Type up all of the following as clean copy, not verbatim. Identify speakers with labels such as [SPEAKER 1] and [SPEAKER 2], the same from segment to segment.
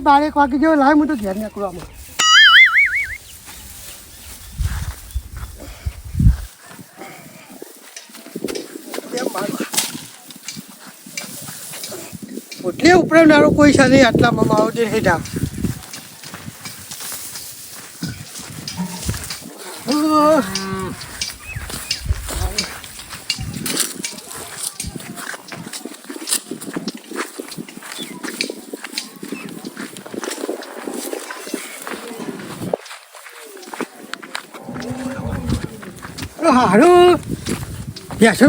[SPEAKER 1] 12 વાગે જેવો લાવ હું તો ઘેર નીકળવામાં એટલે ઉપરાવનારો કોઈ છે નહીં આટલામાં માવો દે હેઠા હારું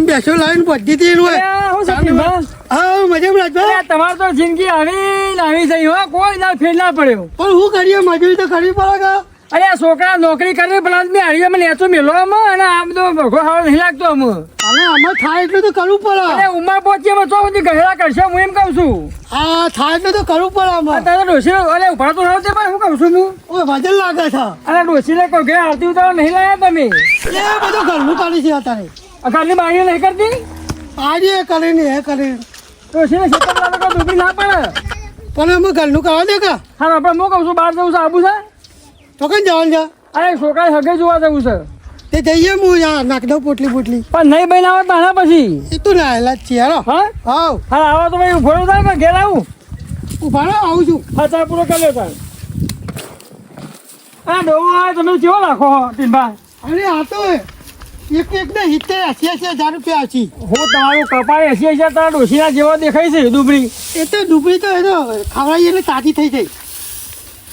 [SPEAKER 1] બેસો લાવીને પહોંચી હતી હા મજામાં રાજભાઈ
[SPEAKER 2] તમારે તો જિંદગી આવી જઈ હો કોઈ ના ફેર ના પડ્યો
[SPEAKER 1] પણ શું કરીએ મજૂરી તો કરવી પડે
[SPEAKER 2] અરે આ છોકરા નોકરી કરી પેલા મેં હારીમાં લેતો મેલો અને આ બધો ભગો હાવ નહીં લાગતો અમે
[SPEAKER 1] અને આમાં થાય એટલું તો કરવું પડે
[SPEAKER 2] અરે ઉમર પહોંચી અમે તો બધી ગહેરા કરશે હું એમ કહું છું
[SPEAKER 1] હા થાય એટલું તો કરવું પડે આમાં
[SPEAKER 2] તારે ડોસી અરે ઉભા તો રહો પણ હું કહું છું હું
[SPEAKER 1] ઓય વજન લાગે છે
[SPEAKER 2] અરે ડોસીને કોઈ ઘેર આવતી ઉતારો નહીં લાયા તમે
[SPEAKER 1] એ બધું ઘરનું કાઢી છે અત્યારે
[SPEAKER 2] ઘરની બારીઓ નહીં કરતી
[SPEAKER 1] આજે કરીને એ કરીને
[SPEAKER 2] ડોસીને ખેતર લાગે તો ડૂબી ના પડે
[SPEAKER 1] પણ અમે ઘરનું કરવા દે કા
[SPEAKER 2] હા આપણે હું કહું છું બહાર જવું છે આબુ છે
[SPEAKER 1] તો કઈ જવાનું છે
[SPEAKER 2] અરે છોકરા હગે જોવા જવું છે
[SPEAKER 1] તે જઈએ હું યાર નાખ દઉં પોટલી
[SPEAKER 2] પણ નહીં બહેન આવે તાના પછી
[SPEAKER 1] એ તું નાયેલા જ છીએ હા
[SPEAKER 2] હા હા આવો તો ભાઈ ઉભો થાય કે ઘેર આવું
[SPEAKER 1] ઉભા રહો આવું છું
[SPEAKER 2] હા ચાલ પૂરો કરી લો તાર હા ડોવો આવે તમે કેવો રાખો ટીનભા
[SPEAKER 1] અરે આ તો એક ને 70-80 રૂપિયા આવશે
[SPEAKER 2] હું તમારું કપાળ 80 તારા ડોસીના જેવો દેખાય છે ડુબળી
[SPEAKER 1] એ તો ડુબળી તો એ તો ખવડાવીએ એટલે તાજી થઈ જાય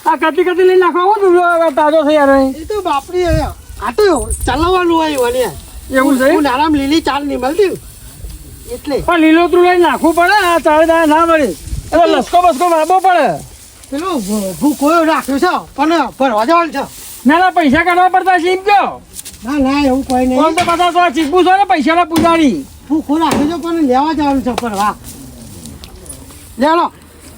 [SPEAKER 2] આ કટી લઈને નાખો હું ડુબળો તાજો થઈ યાર
[SPEAKER 1] એ તો બાપરી આ તો ચલાવવાનું હોય વને
[SPEAKER 2] એવું છે
[SPEAKER 1] હું નારામ લીલી ચાલ નહીં મળતી એટલે
[SPEAKER 2] પણ લીલોતરું લઈને નાખવું પડે આ ચારે દાણા ના મળે એટલે લસકો બસકો મારવો પડે
[SPEAKER 1] પેલો ભૂખો રાખ્યો છે પણ ભરવા જવાનું છે
[SPEAKER 2] ના પૈસા કાઢવા પડતા છે એમ કયો
[SPEAKER 1] ના એવું કોઈ નહીં
[SPEAKER 2] કોણ તો બધા તો ચીકવું છો ને પૈસાના પૂજારી
[SPEAKER 1] ભૂખો રાખ્યો છે પણ લેવા જવાનું છે ભરવા લેલો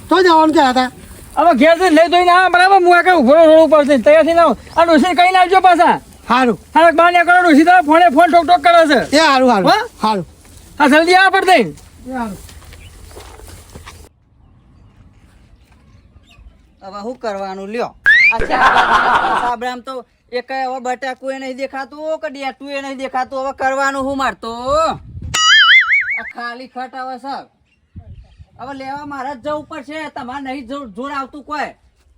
[SPEAKER 1] તો જવાનું ક્યાં હતા
[SPEAKER 2] હવે ઘેર થી લઈ ધોઈને આ બરાબર હું આગળ ઉભો રોડ ઉપર છે તૈયારથી લાવ આ ડોસી કઈ નાખજો પાછા
[SPEAKER 1] સારું
[SPEAKER 2] હા બહાર નીકળો ડોસી તારા ફોન ઠોક કરે છે
[SPEAKER 1] એ સારું સારું
[SPEAKER 2] હા જલ્દી આ પડતે
[SPEAKER 3] હવે શું કરવાનું લ્યો સાબરામ તો એક હવે બટાકું એ નહીં દેખાતું કે ડેટું એ નહીં દેખાતું હવે કરવાનું શું મારતો આ ખાલી ખટ હવે સર હવે લેવા મારે જ જવું પડશે તમારે નહીં જોર આવતું કોઈ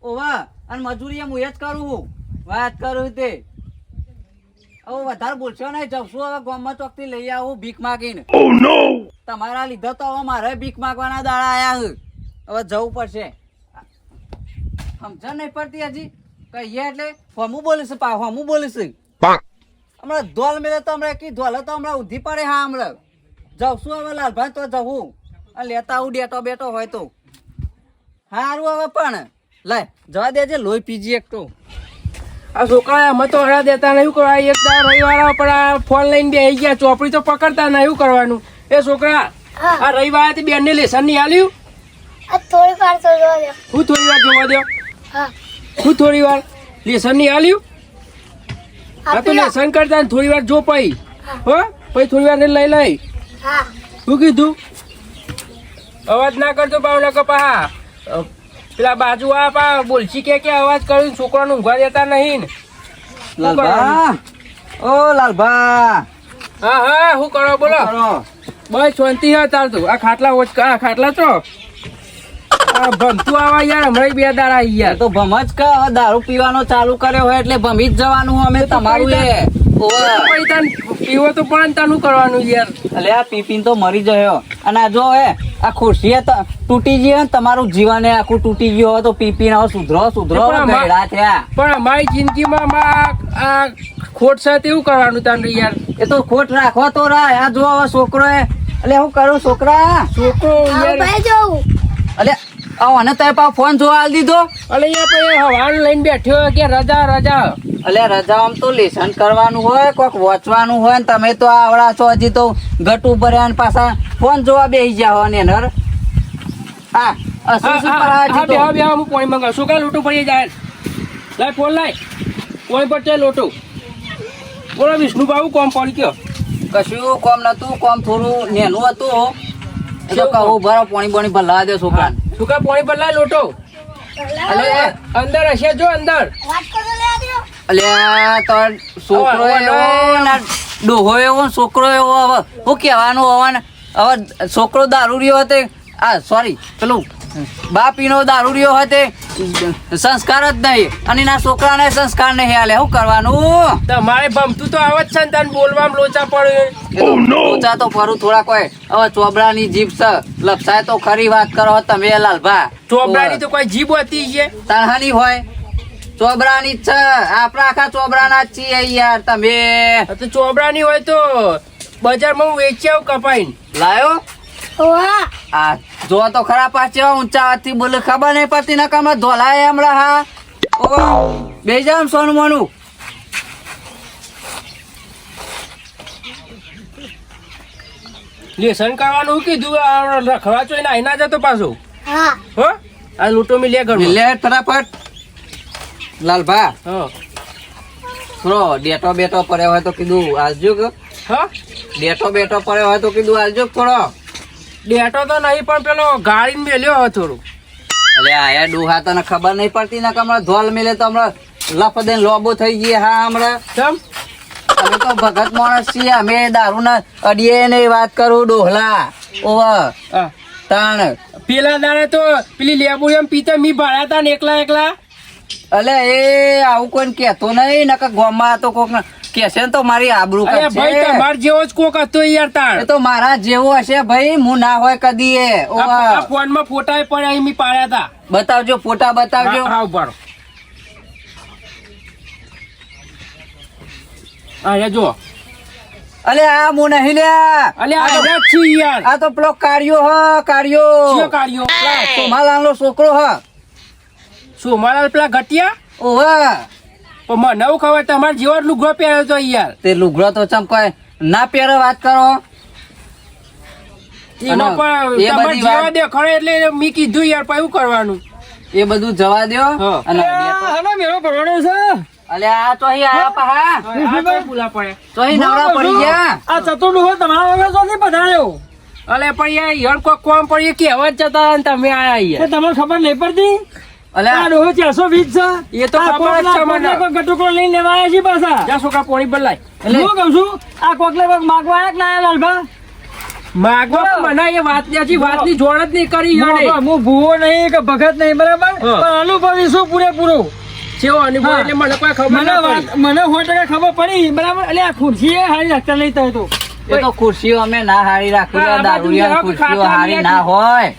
[SPEAKER 3] ઓવા અને મજૂરી હું જ કરું હું વાત કરું તે હવે વધારે બોલશો નહીં જવશું હવે ગામમાં ચોકથી લઈ આવું ભીખ માગીને તમારા લીધે તો હવે મારે ભીખ માગવાના દાડા આયા હવે જવું પડશે સમજણ નહીં પડતી હજી કહીએ એટલે હમું બોલીશ હમું બોલીશ હમણાં ધોલ મેળે તો હમણાં કી ધોલે તો હમણાં ઉધી પડે હા હમણાં જવશું હવે લાલભાઈ તો જવું લેતા આવું ડેટો બેટો હોય તો સારું હવે પણ લાય જવા દેજે લોહી પીજી એક તો
[SPEAKER 2] આ છોકરા અમે તો હરા દેતા નહીં કરવા એક દાડા રવિવાર પણ આ ફોન લઈને બેસી ગયા ચોપડી તો પકડતા નહીં કરવાનું એ છોકરા આ રવિવારે બેન ને લેસન નહીં આલ્યું
[SPEAKER 4] થોડી વાર તો જોવા દો
[SPEAKER 2] હું થોડી વાર જોવા દો
[SPEAKER 4] હા
[SPEAKER 2] હું થોડી વાર લેસન નહીં આલ્યું આ તો લેસન કરતા થોડી વાર જો પઈ હો પછી થોડી વાર લઈ લઈ
[SPEAKER 4] હા
[SPEAKER 2] શું કીધું અવાજ ના કરતો પાવલા કપા પેલા બાજુ આ પા બોલશી કે અવાજ કર્યું છોકરાનું ઊંઘવા દેતા નહીં
[SPEAKER 3] લાલભા ઓ લાલભા
[SPEAKER 2] હા હા શું કરો બોલો બસ શાંતિ હા તાર તું આ ખાટલા છો આ ભમતું આવા યાર હમણાં 2 દાડા યાર
[SPEAKER 3] તો ભમજ કા દારૂ પીવાનો ચાલુ કર્યો હોય એટલે ભમી જ જવાનું અમે તમારું એ
[SPEAKER 2] પીવો તો પણ તાનું કરવાનું યાર
[SPEAKER 3] એટલે આ પીપીન તો મરી ગયો અને આ જો આ ખુરશી તૂટી ગઈ ને તમારું જીવન આખું તૂટી ગયું હોય તો પીપીને સુધરો ગયડા થયા
[SPEAKER 2] પણ અમારી જિંદગીમાં આ ખોટ સાથે એવું કરવાનું તાનું યાર
[SPEAKER 3] એ તો ખોટ રાખવા તો આ જો હવે છોકરો એટલે હું કરું છોકરા
[SPEAKER 2] છોકરો
[SPEAKER 3] એટલે અને તે પા ફોન જોવા આલ દીધો
[SPEAKER 2] એટલે અહીંયા હવાનું લઈને બેઠ્યો કે રજા
[SPEAKER 3] એટલે રજા આમ તો લેસન કરવાનું હોય કોક વાંચવાનું હોય ને તમે તો આવડા છો હજી તો ગટુ ભર્યા ને પાછા ફોન જોવા બેસી જાવ ને નર હા
[SPEAKER 2] હું પોણી મંગાવ શું કા લોટું પડી જાય લાય ફોન લાય પોણી પર ચાલ લોટું બોલો વિષ્ણુ બાબુ કોમ પડી ગયો
[SPEAKER 3] કશું કોમ નતું કોમ થોડું નેનું હતું એટલે કહું બરાબર પોણી બોણી ભરલા દે છોકરાને
[SPEAKER 2] શું કા પોણી પર લાય લોટો અલે અંદર હશે જો અંદર.
[SPEAKER 4] વાત કરો લે આજો.
[SPEAKER 3] અલ્યા તો છોકરો
[SPEAKER 2] હવે,
[SPEAKER 3] એવો ને ડોહો એવો ને છોકરો એવો હવે હું કહેવાનું હવે ને હવે છોકરો દારૂડિયો હતો સોરી પેલું બાપીનો દારૂડિયો હતો સંસ્કાર જ નહીં અને એના છોકરાને સંસ્કાર નહીં હાલે શું કરવાનું
[SPEAKER 2] તમારે ભમતું તો આવત છે ને તને બોલવામાં લોચા પડે.
[SPEAKER 3] ઓછા તો ફરું થોડા કોઈ હવે ચોબડાની જીભ છે લપસાય તો ખરી વાત કરો તમે લાલભા
[SPEAKER 2] ચોબડાની તો કોઈ જીભ હોતી છે.
[SPEAKER 3] તાણહાની હોય ચોબરાની જ છે આપણા આખા ચોબરાના જ છીએ યાર તમે
[SPEAKER 2] તો ચોબડાની હોય તો બજારમાં હું વેચી આવું કપાઈને.
[SPEAKER 3] લાયો
[SPEAKER 4] વાહ.
[SPEAKER 3] આ જો તો ખરા પાછો ઊંચા હાથથી બોલે ખબર નહીં પડતી ને કમર ધોલાય હમણાં હા ઓ બેજામ સોનું મોનું
[SPEAKER 2] લેસન કરવાનું કીધું આ રખવા ચોઈને આઈ ના જતો પાછો.
[SPEAKER 4] હા.
[SPEAKER 2] હો આ લૂંટો મી લે ઘરમાં.
[SPEAKER 3] લે ફટાફટ લાલભા
[SPEAKER 2] હા
[SPEAKER 3] થોડો ડેટો બેટો પડ્યો હોય તો કીધું આલજો કે
[SPEAKER 2] હા
[SPEAKER 3] ડેટો બેટો પડ્યો હોય તો કીધું આલજો થોડો
[SPEAKER 2] ડેટો તો નહીં પણ પેલો ગાડીને મેલ્યો હોય થોડું.
[SPEAKER 3] અલે આયા ડોહા તને ખબર નહીં પડતી ને કે હમણાં ધોલ મેલે તો હમણાં લફ દઈને લોબો થઈ ગઈ હા હમણાં
[SPEAKER 2] કેમ
[SPEAKER 3] અમે તો ભગત માણસ છીએ અમે દારૂ ના અડીએ ને વાત કરું ડોહલા ઓવા
[SPEAKER 2] હા
[SPEAKER 3] તાણ
[SPEAKER 2] પેલા દાડે તો પેલી લેબુ એમ પીતા મી ભાડ્યા તા ને એકલા એકલા.
[SPEAKER 3] અલે એ આવું કોઈ કેતો નહીં નકર ગોમાં તો કોક કેસે ને તો મારી આબરૂ
[SPEAKER 2] અરે ભાઈ
[SPEAKER 3] કાઢશે.
[SPEAKER 2] તમાર જેવો જ કોક હતો યાર તાર.
[SPEAKER 3] એ તો મારા જેવો હશે ભાઈ હું ના હોય કદી એ
[SPEAKER 2] આ
[SPEAKER 3] ઓવા
[SPEAKER 2] ફોન માં ફોટા પડ્યા મી પાડ્યા તા.
[SPEAKER 3] બતાવજો ફોટા બતાવજો
[SPEAKER 2] હા ઉભારો. અરે જો
[SPEAKER 3] અલે આ હું નહીં લ્યા
[SPEAKER 2] અલે આ જ છે યાર.
[SPEAKER 3] આ તો પેલો કાળિયો હ કાળિયો
[SPEAKER 2] ચિયો કાઢ્યો
[SPEAKER 3] સોમાલાલ નો છોકરો હ
[SPEAKER 2] શું મારા પેલા ઘટિયા
[SPEAKER 3] ઓવા
[SPEAKER 2] પણ મને એવું ખબર તમારે જેવો જ લુગડો પહેર્યો તો યાર.
[SPEAKER 3] તે લુગડો તો ચમ કોઈ ના પહેરે વાત કરો
[SPEAKER 2] એમાં પણ
[SPEAKER 3] એ
[SPEAKER 2] તમારે
[SPEAKER 3] બધી
[SPEAKER 2] જેવા
[SPEAKER 3] વાત-
[SPEAKER 2] દેખાડે એટલે મેં કીધું યાર પછી શું કરવાનું.
[SPEAKER 3] એ બધું જવા દ્યો
[SPEAKER 2] હા.
[SPEAKER 3] અને ડેટો-
[SPEAKER 2] મેળો ભરવાનો છે.
[SPEAKER 3] અલે આ તો અહીં આયા પહા
[SPEAKER 2] આ તો ભૂલા પડે.
[SPEAKER 3] તો અહીં નવરા પડી ગયા
[SPEAKER 2] આ ચતુર ડોહો તમારા વગર તો નહીં પધાર્યો. અલે પણ યાર યાર કોઈ કોમ પડી કેવા જ જતા અને તમે આયા યાર.
[SPEAKER 5] તમને ખબર નહીં પડતી
[SPEAKER 3] અલે
[SPEAKER 5] આ ડોહો 420 છે
[SPEAKER 2] એ તો ખબર જ છે મને.
[SPEAKER 5] કોઈ ગટુકો લઈને લેવા આવ્યા છે પાછા
[SPEAKER 2] જા છોકરા પોણી બદલાય.
[SPEAKER 3] એટલે-
[SPEAKER 5] હું કહું છું આ કોકલે કોક માગવા આયા કે ના આયા લાલભા
[SPEAKER 2] માગવા મને એ વાતની જોડ જ નહીં કરી યાર.
[SPEAKER 5] હું ભૂવો નહીં કે ભગત નહીં બરાબર
[SPEAKER 2] હા.
[SPEAKER 5] પણ અનુભવી છું પૂરેપૂરો
[SPEAKER 2] કેવો અનુભવ
[SPEAKER 5] હા.
[SPEAKER 2] એટલે મને કોઈ ખબર
[SPEAKER 5] મને
[SPEAKER 2] ના
[SPEAKER 5] વાત
[SPEAKER 2] પડી.
[SPEAKER 5] મને 100% ખબર પડી બરાબર એટલે આ ખુરશી એ હારી રાખતા નહીં થાય તો
[SPEAKER 3] એ તો ખુરશીઓ અમે ના હારી રાખી
[SPEAKER 2] હા, આ બાજુ
[SPEAKER 3] દારૂડિયા
[SPEAKER 2] જાઓ કે
[SPEAKER 3] ખુરશીઓ
[SPEAKER 2] ખાતા
[SPEAKER 3] હારી
[SPEAKER 2] નહીં
[SPEAKER 3] ના હોય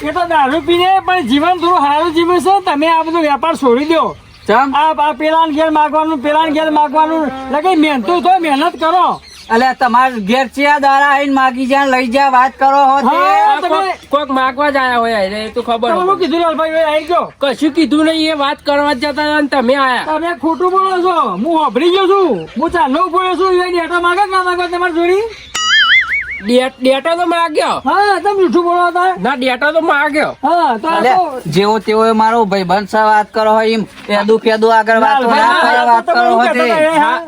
[SPEAKER 5] એ તો દારૂ પીને પણ જીવન થોડું સારું જીવે છે તમે આ બધો વેપાર છોડી દો
[SPEAKER 3] ચમ
[SPEAKER 5] આ પેલાને ઘેર માગવાનું પેલાને ઘેર માગવાનું લગે મહેનત તો મહેનત કરો
[SPEAKER 3] અલે તમાર ઘેર ચિયા દારા આઈને માગી જા લઈ જા વાત કરો હો તે
[SPEAKER 5] હા.
[SPEAKER 2] આ કોક માગવા જ આયા હોય એટલે એ તો ખબર
[SPEAKER 5] તમે
[SPEAKER 2] હોય.
[SPEAKER 5] કીધું લાલભાઈ આવી ગયો
[SPEAKER 2] કશું કીધું નહીં એ વાત કરવા જ જતા હતા અને તમે આયા.
[SPEAKER 5] તમે ખોટું બોલો છો હું વાપરી ગયો છું હું ચાલો બોલ્યો છું એ ડેટા માંગે કે ના માંગે તમારી જોડી
[SPEAKER 2] ડેટો તો માગ્યો.
[SPEAKER 5] હા તમે જૂઠું બોલો હતા
[SPEAKER 2] ના ડેટો તો માગ્યો.
[SPEAKER 5] હા તો આ
[SPEAKER 3] અલે
[SPEAKER 5] તો
[SPEAKER 3] જેવો તેવો એ મારો ભાઈબંધ છે વાત કરો હોય એમ પેદું પેદું આગળ વાતો ના કરે વાત કરો હો તે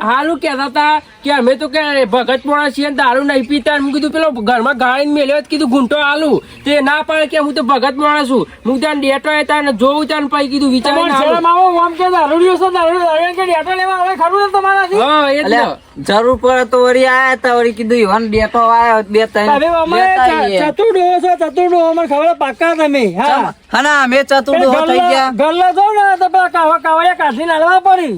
[SPEAKER 2] હાલું કેતા હતા કે અમે તો કે ભગત મોણા છીએ ને દારૂ નહીં પીતા. હું કીધું પેલો ઘરમાં ગાળીને મેલ્યો જ કીધું ગુંટો આલું તે ના પાડે કે હું તો ભગત મોણા છું. હું ત્યાં ડેટો હતા ને જોઉં ત્યાં પછી કીધું વિચારીને
[SPEAKER 5] તમારે
[SPEAKER 2] આલું.
[SPEAKER 5] શરમ આવો આમ કે દારૂડિયો છે દારૂ કે ડેટા લેવા આવે ખરું ને તમારાથી
[SPEAKER 2] હા એ જ
[SPEAKER 3] અલે
[SPEAKER 2] ને.
[SPEAKER 3] જરૂર પડે તો વળી આયા તા વળી કીધું ઈવન ડેટો આયો બે ત્રણ
[SPEAKER 5] તમે અમે
[SPEAKER 3] લેતા આઈએ.
[SPEAKER 5] ચતુર ડોહો છો ચતુર ડોહો અમને ખબર પાક્કા તમે હા
[SPEAKER 3] હા ના અમે ચતુર્દો થઈ ગયા
[SPEAKER 5] ઘરલા જાવ ને તો પેલા કાવડિયા કાઢીને હાલવા પડી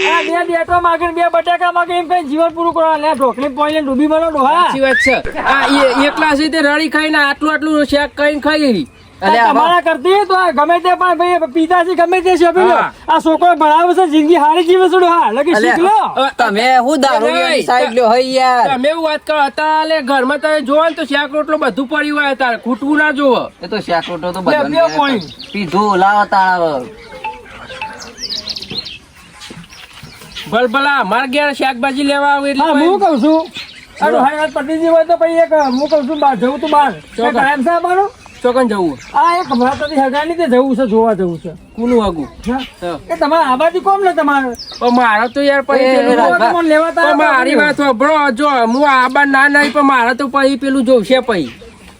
[SPEAKER 5] આ બે ડેટો માગે બે બટાકા માગે એમ કઈ જીવન પૂરું કરવા લે ઢોકળી પોઈને ડૂબી બનો ડોહા
[SPEAKER 2] સાચી વાત છે. આ એકલા છે તે રડી ખાઈને આટલું શેક કરીને ખાઈ.
[SPEAKER 3] અલે આમાં-
[SPEAKER 5] તમારા કરતી તો આ ગમે તે પણ ભાઈ પિતાજી ગમે તે છે પેલો
[SPEAKER 2] હા.
[SPEAKER 5] આ છોકરો ભણાવે છે જિંદગી હારી જીવે છે ડોહા લગી
[SPEAKER 3] અલે,
[SPEAKER 5] શીખ લો
[SPEAKER 3] તમે હું દારૂડિયાની સાઈડ લ્યો હઈ યાર
[SPEAKER 2] તમે એવું વાત કરો હતા લે ઘરમાં તમે જોવો ને તો શાક રોટલો બધું પડ્યું હોય તારે ખૂટવું ના જોવો.
[SPEAKER 3] એ તો શાકરોટો તો
[SPEAKER 5] લે, પીવો
[SPEAKER 3] બધા
[SPEAKER 5] પાણી.
[SPEAKER 3] પીધું લાવો તાણ
[SPEAKER 2] ભલભલા અમારે ઘેર શાકભાજી લેવા આવે
[SPEAKER 5] હા હું
[SPEAKER 2] એટલે
[SPEAKER 5] કઉ છું આ ડોહા વાત પતિજી હોય તો પછી એક હું કઉ છું બહાર જવું તું બહાર
[SPEAKER 2] ચોક્કસ.
[SPEAKER 5] ટાઈમ છે અમારો
[SPEAKER 2] ચોકન જવું.
[SPEAKER 5] આ એક હમણાં હગાની તે જવું છે જોવા જવું છે
[SPEAKER 2] કોનું આગું
[SPEAKER 5] હા.
[SPEAKER 2] હા.
[SPEAKER 5] એ તમારે આબાદી કોમ ને તમારે
[SPEAKER 2] પણ મારે તો યાર પછી
[SPEAKER 3] એ
[SPEAKER 2] પેલું
[SPEAKER 3] રાખવા.
[SPEAKER 5] કોણ લેવા તા
[SPEAKER 2] પણ મારી વાત સાંભળો જો હું આબા ના નહીં પણ મારે તો પછી પેલું જોવશે પછી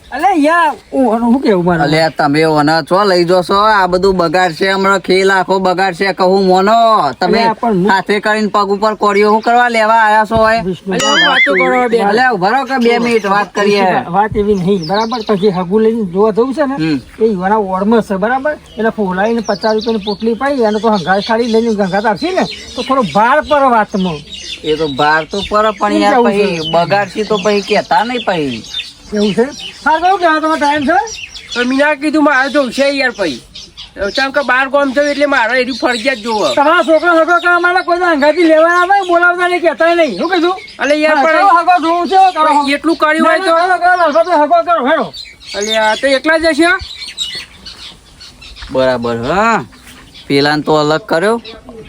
[SPEAKER 5] અલે યાર હું કેવું મારે
[SPEAKER 3] અલે તમે ઓને છો લઈ જશો આ બધું બગાડશે હમણાં ખેલ આખો બગાડશે કહું મોનો તમે
[SPEAKER 5] અલે પણ હું-
[SPEAKER 3] હાથે કરીને પગ ઉપર કોડિયો શું કરવા લેવા આયા છો હોય
[SPEAKER 2] અલ્યા હું વાતો કરો બે
[SPEAKER 3] અલે ઉભા રહો કે 2 મિનિટ વાત કરીએ
[SPEAKER 5] વાત એવી નહીં બરાબર પછી હગુ લઈને જોવા જવું છે ને
[SPEAKER 3] હમ.
[SPEAKER 5] એ ઈવાના વોર્ડમાં છે બરાબર એટલે ફોલાઈને 50 રૂપિયાની પોટલી પાઈ અને તો હંગાઈ ખાડી લઈને ગંગા તારશી ને તો થોડો ભાર પર વાતમાં
[SPEAKER 3] એ તો બહાર તો પર પણ યાર
[SPEAKER 5] કેવું છે?
[SPEAKER 3] પછી બગાડશી તો પછી કેતા નહીં પછી
[SPEAKER 5] એવું છે હા કહું કે તમારો ટાઈમ છે
[SPEAKER 2] તો મીના કીધું મારે જોવું છે યાર પછી ચમ કે બાર ગામ છે એટલે મારે એની ફરજિયાત જોવો
[SPEAKER 5] તમારા છોકરા હગો કરવા માટે કોઈ હંગાથી લેવા આવે બોલાવતા નહીં કહેતા નહીં શું કીધું
[SPEAKER 2] અલે યાર
[SPEAKER 5] કરો
[SPEAKER 2] પણ
[SPEAKER 5] હગો જોવું છે કરો.
[SPEAKER 2] એટલું કર્યું હોય તો
[SPEAKER 5] હગો કરો હેડો
[SPEAKER 2] અલ્યા તો એકલા જ હશે
[SPEAKER 3] બરાબર હા પેલા તો અલગ કર્યો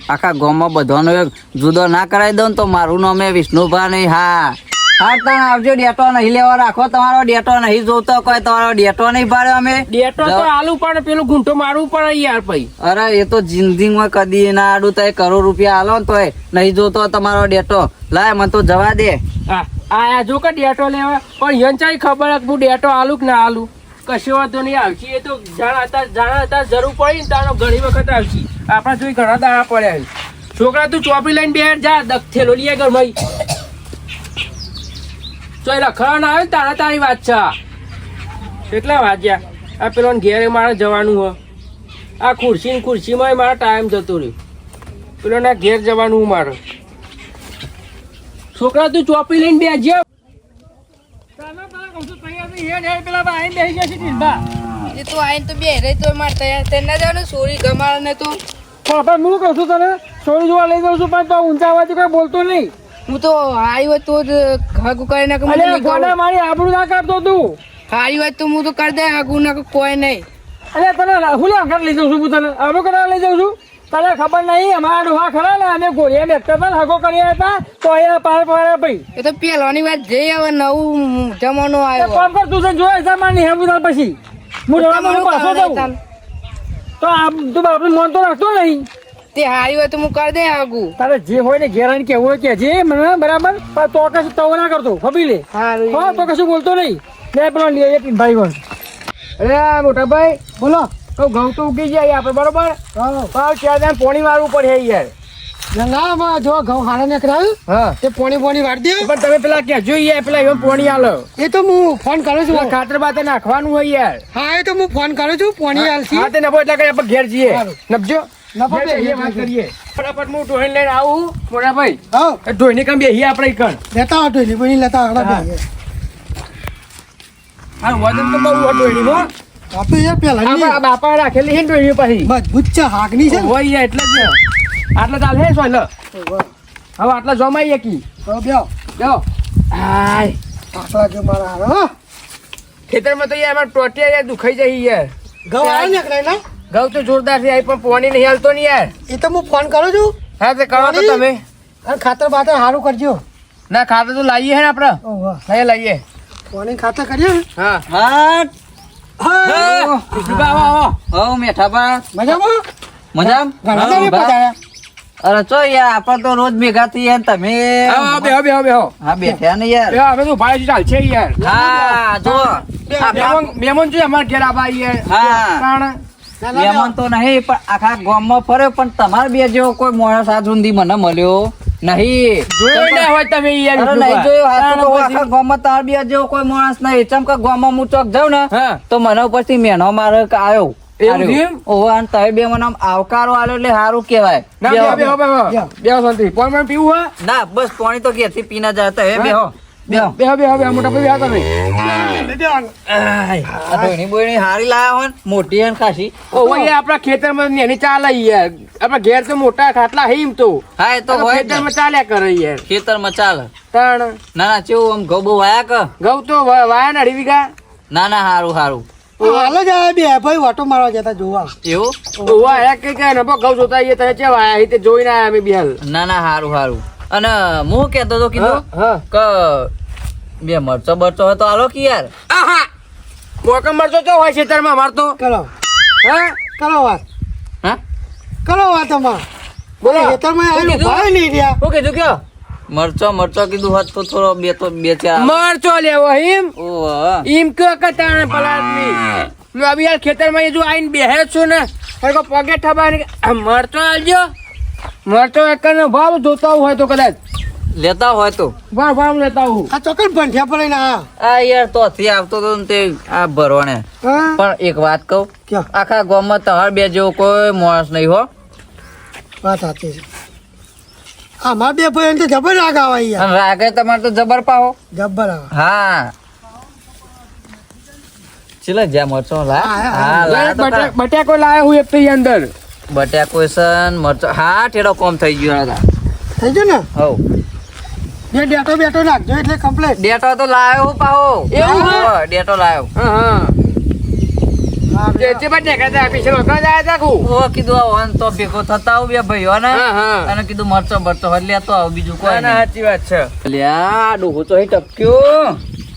[SPEAKER 3] આખા ગામમાં બધાનો એક જુદો ના કરાવી દઉં ને તો મારું નામ એ વિષ્ણુભા નહીં હા હા તમે આવજો ડેટો નહીં લેવા રાખો તમારો ડેટો નહીં જોતો કોઈ તમારો ડેટો નહીં ભાડ્યો અમે
[SPEAKER 2] ડેટો તો આલુ પણ પેલું ઘૂંટો મારવું પડે યાર પછી
[SPEAKER 3] અરે એ તો જિંદગીમાં કદી ના આડું તો કરોડ રૂપિયા આલો ને તોય નહીં જોતો તમારો ડેટો લાય મને તો જવા દે
[SPEAKER 2] હા આ જો કે ડેટો લેવા પણ યંચાઈ ખબર હે કે હું ડેટો આલુ કે ના આલુ કશો વાતો નહીં આવશે એ તો જાણ હતા જરૂર પડી ને તારો ઘણી વખત આવશે આપણા જોઈ ઘણા દાડા પડ્યા છે. છોકરા તું ચોપડી લઈને બેઠ જા દખેલો લઈ ઘર ભાઈ ચોઈ રખડા ના આવે ને તારા તારી વાત છે આ. કેટલા વાગ્યા આ પેલો ઘેરે મારે જવાનું હો આ ખુરશીમાં મારો ટાઈમ જતો રહ્યો પેલો ના ઘેર જવાનું હું મારે છોકરા તું ચોપડી લઈને બેસજે
[SPEAKER 6] એ તો આઈને તો બે રે તો માર તૈયાર થઈ ના જવાનું સોરી ગમાડ ને તો
[SPEAKER 5] પણ હું કહું છું તને સોરી જોવા લઈ જાઉં છું પણ તો ઊંચા અવાજે કોઈ બોલતો નહીં
[SPEAKER 6] હું તો હારી હોય તો જ હગુ કરી નાખ
[SPEAKER 5] અરે ગોડા મારી આબરૂ ના કાઢતો તું
[SPEAKER 6] હારી હોય તો હું તો કરી દે હગુ ના કોઈ નહીં
[SPEAKER 5] અરે તને હું ઘર લઈ જાઉં છું હું તને આબરૂ કરવા લઈ જાઉં છું તને ખબર નહીં અમારા ડોહા ખરા ને અમે ગોળિયા બેઠતા હતા ને હગો કર્યા હતા તો અહીંયા પાર પાડ્યા ભાઈ
[SPEAKER 6] એ તો પેલાની વાત જઈ હવે નવું જમાનો આવ્યો
[SPEAKER 5] કામ કર તું જોઈ હિસાબ માની હે હું પછી હું જવાનું પાછો જાઉં તો આ તું આપણે મન તો રાખતો નહીં
[SPEAKER 6] તે હારી હોય તો હું કરી દે હગુ
[SPEAKER 5] તારે જે હોય ને ઘેરાને કેવું હોય કે જે મને બરાબર પણ તો કશું તવ ના કરતો ખબી લે
[SPEAKER 6] હારું
[SPEAKER 5] હા તો કશું બોલતો નહીં લે પેલો લે એક ભાઈ ગણ
[SPEAKER 2] અરે મોટા ભાઈ
[SPEAKER 5] બોલો
[SPEAKER 2] તો ઘઉં તો ઉગી જાય આપણે બરોબર
[SPEAKER 5] હા
[SPEAKER 2] પાવ ચાર પોણી મારવું પડે યાર
[SPEAKER 1] ગંગામાં જો ઘઉં હારા નીકળ્યા
[SPEAKER 5] હા
[SPEAKER 1] તે પોણી વાળી દે
[SPEAKER 2] પણ તમે પેલા કહેજો યાર પેલા એવા પોણી આલો
[SPEAKER 1] એ તો હું ફોન કરું
[SPEAKER 2] પેલા
[SPEAKER 1] છું
[SPEAKER 2] ખાતર બાતર નાખવાનું હોય યાર
[SPEAKER 1] હા એ તો હું ફોન કરું છું પોણી આલસી
[SPEAKER 2] હા તે નફો એટલા કરી આપણે ઘેર જઈએ
[SPEAKER 1] સારું.
[SPEAKER 2] નફજો
[SPEAKER 1] નફો
[SPEAKER 2] ઘેર
[SPEAKER 1] બે
[SPEAKER 2] જઈએ, વાત કરીએ ફટાફટ હું ઢોઈને લઈને આવું મોટા ભાઈ
[SPEAKER 1] હા
[SPEAKER 2] ઢોઈને કામ બેહીએ આપણે કણ
[SPEAKER 1] લેતા આવતો નહીં કોઈ લેતા આવડા
[SPEAKER 2] હા.
[SPEAKER 1] બે
[SPEAKER 2] હા વજન તો બહુ ઢોઈની હો
[SPEAKER 1] આ તો યાર પેલા
[SPEAKER 2] આપણા બાપા રાખેલી છે ઢોઈની પછી
[SPEAKER 1] મજબૂત છે હાકની છે ને
[SPEAKER 2] હોય યાર એટલે જ આટલા ચાલ હે સોય લ હવે આટલા જમાઈએ કી
[SPEAKER 1] તો બ્યો
[SPEAKER 2] જાઓ હાય
[SPEAKER 1] આટલા જો મારા હારા હો.
[SPEAKER 2] ખેતરમાં તો યાર અમારે ટોટિયા યાર દુખાઈ જાય યાર
[SPEAKER 1] ઘઉં હારા નીકળે ને
[SPEAKER 2] ઘઉં તો જોરદાર છે પણ પાણી નહીં હાલતો ને યાર
[SPEAKER 1] એ તો હું ફોન કરું છું
[SPEAKER 2] હા તે કરો તો તમે
[SPEAKER 1] અને ખાતર બાતર સારું કરજો
[SPEAKER 2] ના ખાતર તો લાવીએ હે ને આપણે
[SPEAKER 1] ઓહો
[SPEAKER 2] નહીં લાવીએ
[SPEAKER 1] પોણી ખાતર કરીએ ને?
[SPEAKER 2] હા
[SPEAKER 3] હાટ
[SPEAKER 1] હા
[SPEAKER 2] આવો આવો
[SPEAKER 3] હો મેઠાપા
[SPEAKER 1] મજામાં
[SPEAKER 3] મજા
[SPEAKER 1] ઘણા દાડે પધાર્યા.
[SPEAKER 3] અરે ચો યાર આપણે તો રોજ ભેગા થઈએ ને તમે
[SPEAKER 2] આવો બેહો બેહો બેહો
[SPEAKER 3] હા બેઠ્યા ને યાર
[SPEAKER 2] બેહો અમે તો ભાઈ ચાલશે યાર
[SPEAKER 3] હા જો
[SPEAKER 2] મહેમાન જોઈએ અમારે ઘેર આવા યાર
[SPEAKER 3] હા
[SPEAKER 2] કારણ
[SPEAKER 3] મહેમાન તો નહીં પણ આખા ગામમાં ફર્યો પણ તમારે બે જેવો કોઈ માણસ આજ સુધી મને મળ્યો નહીં
[SPEAKER 2] જોયો ના હોય તમે યાર
[SPEAKER 3] અરે નહીં જોયો હાથ તો આખા ગામમાં તમારે બે જેવો કોઈ માણસ નહીં ચમ કે ગામમાં હું ચોક જાઉં ને
[SPEAKER 2] હા
[SPEAKER 3] તો મને ઉપરથી મેનો મારે આવ્યો
[SPEAKER 2] એવું થયું?
[SPEAKER 3] ઓહો અને તમે બે મને આમ આવકારો આલ્યો એટલે સારું કહેવાય
[SPEAKER 2] ના બેહો બેહો બેહો બેહો શાંતિ પણ પીવું હા
[SPEAKER 3] ના બસ પાણી તો ઘેરથી પીને જતા હે બેહો બેહો
[SPEAKER 2] બેહો બેહો બેહો મોટા ભાઈ બેહો તમે
[SPEAKER 3] આ ધોઈની બોઈની હારી લાયા હોય ને, મોટી હે ને ખાસી
[SPEAKER 2] ઓ યાર આપણા ખેતરમાં ને એની ચાલે યાર આપણા ઘેર તો મોટા ખાટલા હે એમ તો
[SPEAKER 3] હા એ તો હોય જ ને.
[SPEAKER 2] ખેતરમાં ચાલ્યા કરે યાર
[SPEAKER 3] ખેતરમાં ચાલે
[SPEAKER 2] તાણ
[SPEAKER 3] ના ના ચેવું આમ ઘઉં બહુ વાયા કે
[SPEAKER 2] ઘઉં તો વાયા ને 2.5 વીઘા
[SPEAKER 3] ના ના હારું હારું
[SPEAKER 1] હાલો જ આ બે ભાઈ વાટો મારવા જતા જોવા
[SPEAKER 3] એવું
[SPEAKER 2] ઓવા હે કે નબો ઘઉં જોતા આઈએ તમે ચેવા આયા તે જોઈને આયા અમે બિહાલ
[SPEAKER 3] ના ના હારું હારું અને હું કેતો તો કીધું
[SPEAKER 2] હા
[SPEAKER 3] કે બે મરચો બરચો હોય તો આલો કે યાર
[SPEAKER 2] આહા મોકમ મરચો તો હોય ખેતરમાં અમાર તો
[SPEAKER 1] કરો
[SPEAKER 2] હા
[SPEAKER 1] કરો વાત
[SPEAKER 3] હા
[SPEAKER 1] કરો વાત અમાર
[SPEAKER 2] બોલો
[SPEAKER 1] ખેતરમાં
[SPEAKER 3] શું
[SPEAKER 1] આવેલું
[SPEAKER 3] કીધું?
[SPEAKER 1] ભાઈ નહીં રહ્યા
[SPEAKER 3] શું કીધું કયો મરચો કીધું હોત તો થોડો બે ચાર
[SPEAKER 2] મરચો લેવો એમ
[SPEAKER 3] ઓહ
[SPEAKER 2] એમ કયો કે તાણે પલાદની હું હવે યાર ખેતરમાં જો આઈને બેહે છું ને તો પગે ઠબાને મરચો આલજો મરચો એકનો ભાવ જોતા હોય તો કદાચ
[SPEAKER 3] લેતા હોય તો
[SPEAKER 2] ભાવ લેતા હું
[SPEAKER 1] આ ચોકન ભંઠિયા પડે ને
[SPEAKER 3] આ યાર તો થી આવતો તો ને તે આ ભરવાને
[SPEAKER 1] હા
[SPEAKER 3] પણ એક વાત કહું
[SPEAKER 1] ક્યાં
[SPEAKER 3] આખા ગામમાં તમાર બે જેવો કોઈ માણસ નહીં હો
[SPEAKER 1] વાત સાચી છે આમાં બે ભાઈ તો જબર રાગ આવે યાર
[SPEAKER 3] અને રાગે તમારે તો જબર પાવો
[SPEAKER 1] જબર આવે
[SPEAKER 3] હા ચલો જ્યાં મરચો લા
[SPEAKER 1] હા,
[SPEAKER 3] હા લા તો ખરા.
[SPEAKER 2] બટાકો લાયો હું એક તો ઈ અંદર
[SPEAKER 3] બટાકો સન મરચો હા ઠેડો કોમ થઈ ગયો હતા
[SPEAKER 1] થઈ ગયું ને
[SPEAKER 3] હવ
[SPEAKER 1] બે ડેટો બેટો નાખજો એટલે કમ્પ્લીટ
[SPEAKER 3] ડેટો તો લાયો હું પાહો
[SPEAKER 2] એવું હે?
[SPEAKER 3] હા, ડેટો લાયો
[SPEAKER 2] હા જે બટાકા તા પીછલો તો જાય તા કુ
[SPEAKER 3] ઓ કીધું આ વન તો ભેગો થતા આવું બે ભાઈઓ ને
[SPEAKER 2] હા, હા.
[SPEAKER 3] અને કીધું મરચો હોય લેતો આવું બીજું કોઈ
[SPEAKER 2] ના
[SPEAKER 3] નહીં.
[SPEAKER 2] સાચી વાત છે
[SPEAKER 3] લ્યા ડોહો તો અહીં ટપક્યો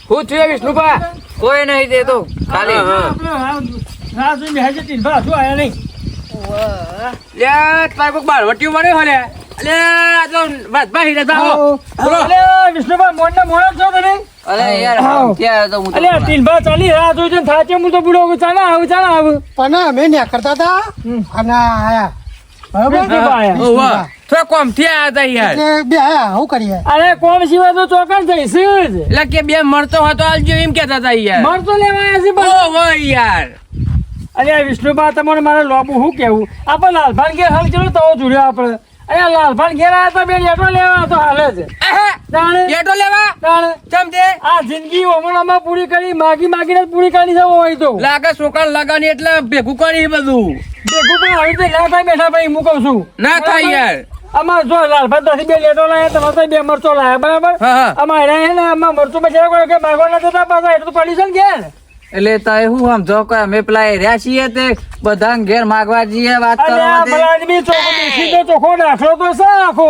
[SPEAKER 2] હું થયું વિષ્ણુભા
[SPEAKER 3] કોઈ નહીં દેતો ખાલી
[SPEAKER 2] હા, હા.
[SPEAKER 5] રાહ જોઈને બેસે છે, ટીનભા હજુ આયા નહીં.
[SPEAKER 2] લે તારે કોક બારવટીયું મળે હો લે લે આ તો વાતભાઈ રે જાઓ બોલો
[SPEAKER 5] અલે, વિષ્ણુભા, મોડના મોડા છો તમે?
[SPEAKER 3] અરે યાર
[SPEAKER 5] આવ.
[SPEAKER 3] ક્યાં આવ્યો તો હું તો
[SPEAKER 5] અલે, ટીનભા ચાલી રાહ જોઈ છે ને થાચે હું તો બુડો ચાલે આવું
[SPEAKER 1] પણ અમે ન્યા કરતા હતા અને આયા બરાબર
[SPEAKER 5] વિષ્ણુભા આયા.
[SPEAKER 2] ઓવા થોડા કોમ થી આયા તા યાર
[SPEAKER 1] એટલે બે આયા શું કરીએ
[SPEAKER 5] અરે કોમ સિવાય તો ચોકન જઈશ જ.
[SPEAKER 2] એટલે કે બે મળતો હતો આલજો એમ કેતા તા યાર
[SPEAKER 5] મળતો લેવા આવ્યા છે બધા.
[SPEAKER 2] ઓવા યાર
[SPEAKER 5] અરે આ વિષ્ણુભા, તમારે મારે લોબુ શું કેવું? આપણે લાલભાન ઘેર હાલ કેવો તવો જોડ્યો આપણે. અરે આ લાલભાન ઘેર આવ્યા તો બે લેટો લેવા તો હાલે છે. જાણે
[SPEAKER 2] કેટો લેવા
[SPEAKER 5] જાણે
[SPEAKER 2] ચમ દે
[SPEAKER 5] આ જિંદગી ઓમણામાં પૂરી કરી માગીને જ પૂરી કરી જવો હોય તો
[SPEAKER 2] લાગે છોકરા લગાની એટલે ભેગું કરી બધું
[SPEAKER 5] ભેગું પણ આવી રીતે ના થાય બેઠા ભાઈ હું કહું છું.
[SPEAKER 2] ના થાય યાર
[SPEAKER 5] અમાર જો લાલભાન ત્યાંથી બે લેટો લાયા, તમારે ત્યાં બે મરચો લાયા, બરાબર?
[SPEAKER 2] હા, હા.
[SPEAKER 5] અમારે હે ને આમાં મરચું બચારા કોઈ કે માગવા ના જતા પાછા એટલું પડી છે ને ઘેર.
[SPEAKER 3] એટલે તારે હું સમજો કે અમે પેલા રહ્યા છીએ તે બધા ઘેર માગવા જઈએ વાત
[SPEAKER 5] અને
[SPEAKER 3] કરવા
[SPEAKER 5] આ
[SPEAKER 3] દે.
[SPEAKER 5] પેલા આદમી દેશી તો ચોખ્ખો દાખલો તો છે આખો.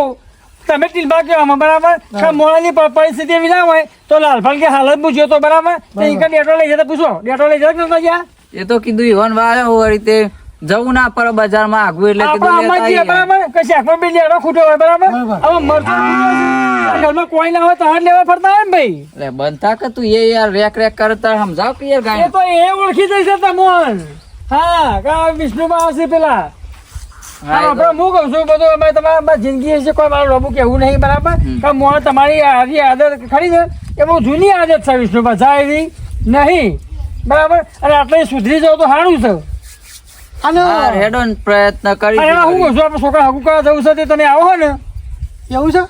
[SPEAKER 5] તમે ટીલબા કહેવામાં બરાબર કે મોડાની પરિસ્થિતિ એવી ના હોય તો લાલભાન કે હાલત પૂછ્યો તો બરાબર તો ઈ કે ડેટો લઈ જતા પૂછો ડેટો લઈ જતા નતા ગયા
[SPEAKER 3] એ તો કીધું ઈવન વાળો હોય રીતે જવું ના પડે બજારમાં આગવું એટલે
[SPEAKER 5] આપણે
[SPEAKER 3] કીધું
[SPEAKER 5] આમાં
[SPEAKER 3] લેતા
[SPEAKER 5] જઈએ
[SPEAKER 3] આવીએ.
[SPEAKER 5] બરાબર કે શાકમાં બી ડેટો ખૂટો હોય બરાબર
[SPEAKER 1] બરાબર.
[SPEAKER 5] હવે મરચું ઘરમાં કોઈ ના હોય તો હાથ લેવા ફરતા હોય ને ભાઈ
[SPEAKER 3] એટલે બનતા કે તું એ યાર રેક કરતા સમજાવ કે યાર
[SPEAKER 5] એ
[SPEAKER 3] ગાય
[SPEAKER 5] તો એ ઓળખી જશે તમોન હા કા વિષ્ણુમાં આવશે પેલા
[SPEAKER 3] હા, એ તો-
[SPEAKER 5] આપણે હું કહું છું બધું અમે તમારા જિંદગી વિશે કોઈ મારું રબુ કેવું નહીં બરાબર કે મોણ તમારી આવી આદત ખરી છે એ બહુ જૂની આદત છે વિષ્ણુમાં જાય એવી નહીં બરાબર અને આટલે સુધરી જાવ તો સારું છે
[SPEAKER 1] અને
[SPEAKER 3] હા, હેડો ને પ્રયત્ન કરી
[SPEAKER 5] અને એમાં હું કહું છું આપણે છોકરા હકુ કરવા જવું છે તે તમે આવો હો ને
[SPEAKER 1] એવું છે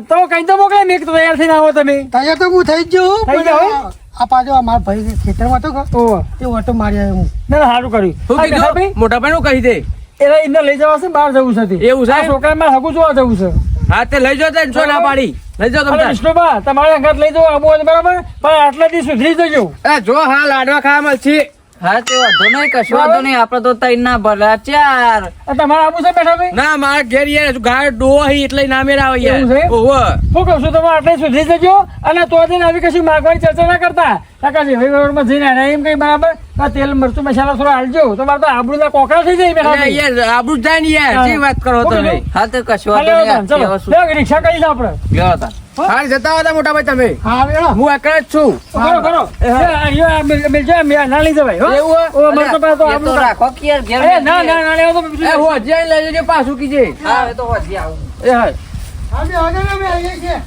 [SPEAKER 5] તો કઈ તો મોકલે મેં કીધું તૈયાર થઈને આવો તમે
[SPEAKER 1] તૈયાર તો હું થઈ જ ગયો
[SPEAKER 5] થઈ ગયો?
[SPEAKER 1] આ પાછો મારા ભાઈ ખેતરમાં હતો કે
[SPEAKER 5] ઓહો
[SPEAKER 1] તે ઓટો મારી આવ્યો હું
[SPEAKER 5] ના ના સારું કર્યું
[SPEAKER 2] શું
[SPEAKER 5] હા,
[SPEAKER 2] કીધું
[SPEAKER 5] ભાઈ
[SPEAKER 2] મોટા ભાઈ નું કહી દે
[SPEAKER 5] એટલે એને લઈ જવા છે બહાર જવું છે તે.
[SPEAKER 2] એવું છે?
[SPEAKER 5] આ છોકરા મારે હકુ જોવા જવું છે
[SPEAKER 2] હા તે લઈ જાઓ છો ના પાડી લઈ જાઓ
[SPEAKER 5] અરે
[SPEAKER 2] તમે
[SPEAKER 5] વિષ્ણુભા તમારે અંગાત લઈ જવું આવું હોય તો બરાબર પણ આટલાથી સુધરી જજો
[SPEAKER 2] જો હા લાડવા ખાવા મળશે
[SPEAKER 3] હા તે વાંધો નહીં કશું વાંધો નહીં આપડે તો તૈન ના ભલા ચાર
[SPEAKER 5] આ તમારે આવું છે બેઠા ભાઈ
[SPEAKER 2] ના મારા ઘેર યાર ગાય ડોહી એટલે ના મેળ આવે
[SPEAKER 5] એવું છે?
[SPEAKER 2] યાર ઓહો
[SPEAKER 5] હું કહું છું તમે આટલે સુધરી જજો અને તો જઈને આવી કશું માગવાની ચર્ચા ના કરતા કાકાજી ભાઈ જઈને આને એમ કઈ બરાબર આ તેલ મરચું મસાલા થોડો હાલજો તો મારે તો આબરૂના કોકરા થઈ જાય બેઠા ભાઈ.
[SPEAKER 2] યાર આબરૂ જાય ને યાર
[SPEAKER 5] હા.
[SPEAKER 2] શી વાત કરો
[SPEAKER 5] શું
[SPEAKER 2] તમે
[SPEAKER 5] કીધું?
[SPEAKER 3] હા તો કશું
[SPEAKER 5] હાલે
[SPEAKER 3] વાંધો
[SPEAKER 5] આવતા,
[SPEAKER 3] નહીં
[SPEAKER 5] ચલો
[SPEAKER 3] વસ્તુ
[SPEAKER 5] લે, રિક્ષા કરીશ આપણે
[SPEAKER 3] લ્યો તા.
[SPEAKER 2] હાલ જતા હતા મોટા ભાઈ તમે
[SPEAKER 1] હા વેળો
[SPEAKER 2] હું એકલા જ છું
[SPEAKER 5] કરો કરો મિલજો ના લઈ જવાય હો?
[SPEAKER 2] એવું હોય?
[SPEAKER 5] ઓ, મરચું પાસે તો
[SPEAKER 3] એ તો
[SPEAKER 5] આબરૂ
[SPEAKER 3] રાખો કે યાર ઘેર
[SPEAKER 5] એ ના ના ના લેવા તો બીજું
[SPEAKER 2] એ હું હજી લઈ જજો પાછું કીજે
[SPEAKER 3] હા એ તો હજી આવું
[SPEAKER 2] એ હા
[SPEAKER 1] અમે આગળ અમે આવીએ છીએ